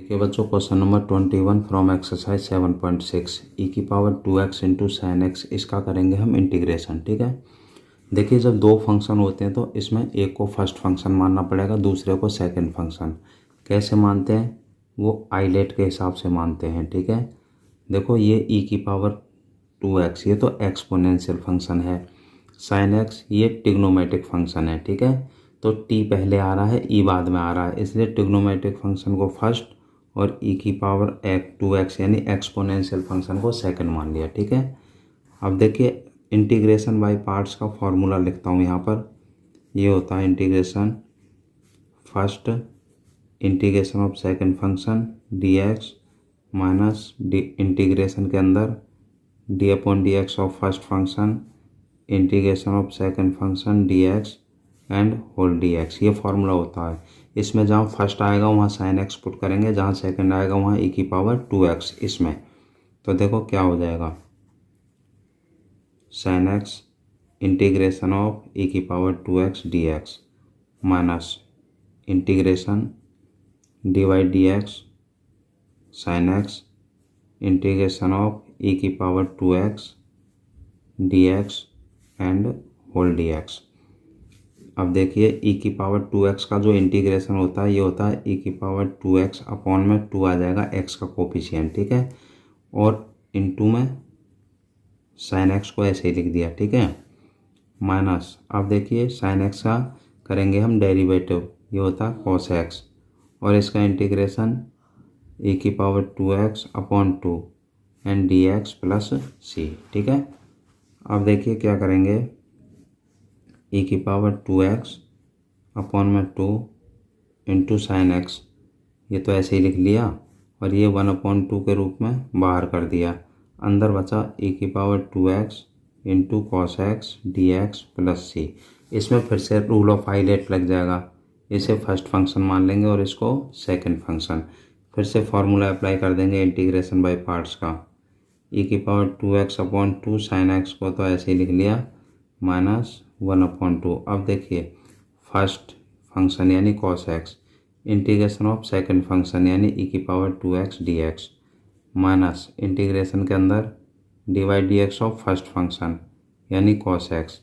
देखिए बच्चों, question number 21 from exercise 7.6 ई की power 2x into sine x, इसका करेंगे हम इंटीग्रेशन। ठीक है। देखिए, जब दो फंक्शन होते हैं तो इसमें एक को फर्स्ट फंक्शन मानना पड़ेगा, दूसरे को सेकंड फंक्शन। कैसे मानते हैं? वो आइलेट के हिसाब से मानते हैं। ठीक है। देखो, ये ई की पावर 2x ये तो एक्सपोनेंशियल फंक्शन है, साइन एक्स ये ट्रिग्नोमेट्रिक फंक्शन है। ठीक है। तो टी पहले आ रहा है, ई बाद में आ रहा है, इसलिए ट्रिग्नोमेट्रिक फंक्शन को फर्स्ट और ई की पावर 2x यानी एक्सपोनेंशियल फंक्शन को सेकंड मान लिया। ठीक है। अब देखिए, इंटीग्रेशन बाय पार्ट्स का फॉर्मूला लिखता हूँ यहाँ पर। ये होता है integration first integration of second function dx minus integration के अंदर d/dx of first function integration of second function dx and whole dx। ये फॉर्मूला होता है। इसमें जहाँ फर्स्ट आएगा वहाँ साइन एक्स पुट करेंगे, जहाँ सेकंड आएगा वहाँ ई की पावर 2x इसमें। तो देखो क्या हो जाएगा, sine x integration of e की power 2x dx minus integration dy/dx sine x integration of e की power 2x dx and whole dx। अब देखिए, ई की पावर 2x का जो इंटीग्रेशन होता है ये होता है ई की पावर 2x अपॉन में 2 आ जाएगा x का कोफिशिएंट। ठीक है। और इनटू में साइन एक्स को ऐसे ही लिख दिया। ठीक है। माइनस, अब देखिए साइन एक्स का करेंगे हम डेरिवेटिव, ये होता है कॉस एक्स, और इसका इंटीग्रेशन ई की power 2x upon 2 and dx plus c. ठीक है। अब देखिए क्या करेंगे, ई की पावर 2x अपॉन में 2 इंटू साइन एक्स, ये तो ऐसे ही लिख लिया, और ये 1/2 के रूप में बाहर कर दिया। अंदर बचा ई की power 2x into cos x dx plus c. इसमें फिर से रूल ऑफ आइलेट लग जाएगा, इसे फर्स्ट फंक्शन मान लेंगे और इसको सेकंड फंक्शन। फिर से फार्मूला अप्लाई कर देंगे इंटीग्रेशन बाय पार्ट्स का। ई की power 2x upon 2 sine x को तो ऐसे ही लिख लिया, माइनस 1/2। अब देखिए, फर्स्ट फंक्शन यानी cos x integration of second function यानी ई की power 2x dx minus integration के अंदर dy/dx ऑफ फर्स्ट फंक्शन यानी cos x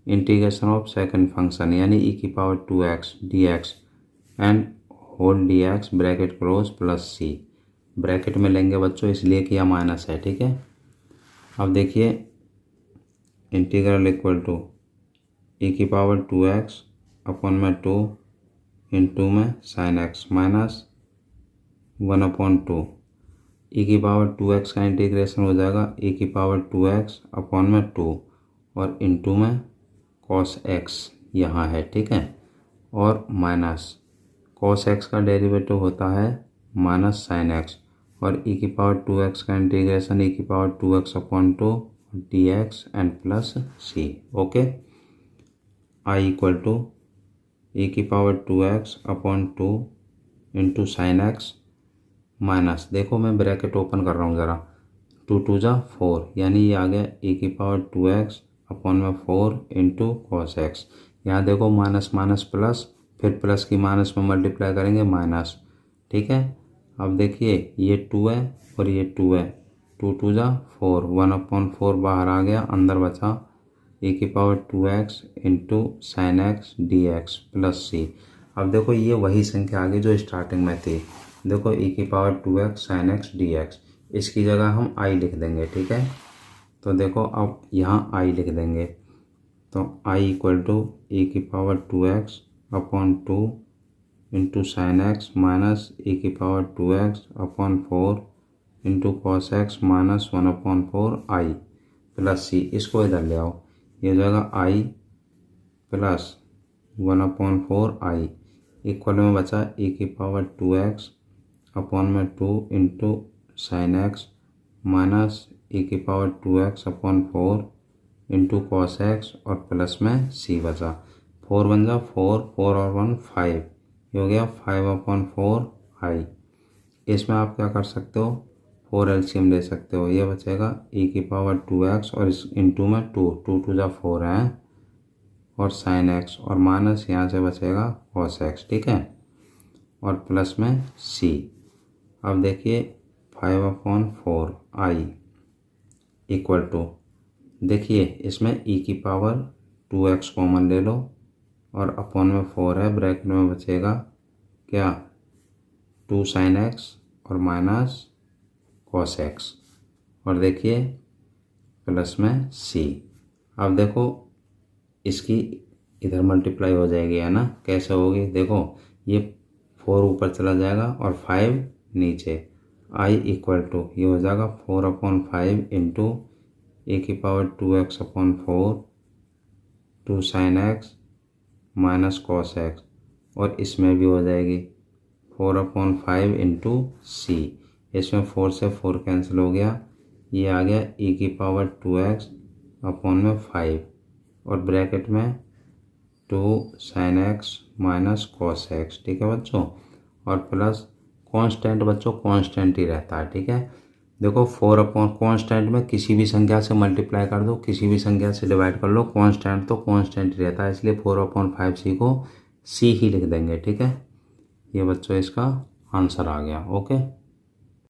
integration of second function यानी ई की power 2x dx and whole dx bracket close plus C. Bracket में लेंगे बच्चों इसलिए कि यह माइनस है। ठीक है। अब देखिए, इंटीग्रल इक्वल टू ई की पावर 2x अपॉन में 2 इंटू में साइन एक्स माइनस 1/2। ई की पावर 2x का इंटीग्रेशन हो जाएगा ई की पावर 2x अपॉन में 2 और इंटू में कॉस एक्स यहाँ है। ठीक है। और माइनस कॉस एक्स का डेरिवेटिव होता है माइनस साइन एक्स, और ई की पावर 2x का इंटीग्रेशन ई की power 2x upon 2 dx and plus c. Okay. I equal to e की power 2x upon 2 into sine x minus, देखो मैं ब्रैकेट ओपन कर रहा हूँ ज़रा, 2 2 जा 4 यानी ये आ गया ई की पावर 2x अपॉन में 4 इंटू कॉस एक्स। यहाँ देखो माइनस माइनस प्लस, फिर प्लस की माइनस में मल्टीप्लाई करेंगे माइनस। ठीक है। अब देखिए, ये 2 है और ये 2 है, 2 2 जा 4, 1/4 बाहर आ गया, अंदर बचा ई की power 2x into sine x dx plus c. अब देखो, ये वही संख्या आ गई जो स्टार्टिंग में थी। देखो, ई की power 2x sign x dx, इसकी जगह हम आई लिख देंगे। ठीक है। तो देखो, अब यहाँ आई लिख देंगे, तो आई इक्वल टू ई की power 2x upon 2 into sine x minus e की power 2x upon 4 into cos x minus 1/4 I plus c. इसको इधर ले आओ, ये जगह आई प्लस 1/4 आई इक्वल में बचा ई की पावर 2x अपॉन में 2 into sine x minus e की power 2x upon 4 into cos x और प्लस में सी बचा। 4 बन जा 4, 4 और 1 5, ये हो गया 5/4 आई। इसमें आप क्या कर सकते हो, 4 एलसीएम ले सकते हो, ये बचेगा ई की पावर 2x और इस इंटू में 2 2 2 जा 4 है और साइन एक्स और माइनस यहाँ से बचेगा कॉस एक्स। ठीक है। और प्लस में सी। अब देखिए 5/4 आई इक्वल टू, देखिए इसमें e की पावर 2x कॉमन ले लो और अपॉन में 4 है, ब्रैकेट में बचेगा क्या 2 sin x और माइनस cos x और देखिए प्लस में c। अब देखो इसकी इधर मल्टीप्लाई हो जाएगी है ना, कैसे होगी देखो, ये 4 ऊपर चला जाएगा और 5 नीचे, i इक्वल टू ये हो जाएगा 4/5 इंटू ए की power 2x/4 2 sin x minus cos x और इसमें भी हो जाएगी 4/5 इंटू सी, इसमें 4 से 4 कैंसिल हो गया, ये आ गया e की पावर 2x/5 और ब्रैकेट में 2 sin x minus cos x। ठीक है बच्चों, और प्लस कांस्टेंट बच्चों कांस्टेंट ही रहता है। ठीक है, देखो 4 कांस्टेंट में किसी भी संख्या से मल्टीप्लाई कर दो, किसी भी संख्या से डिवाइड कर लो, कांस्टेंट तो कांस्टेंट ही रहता है, इसलिए 4/5 सी को सी ही लिख देंगे। ठीक है, ये बच्चों इसका आंसर आ गया। ओके।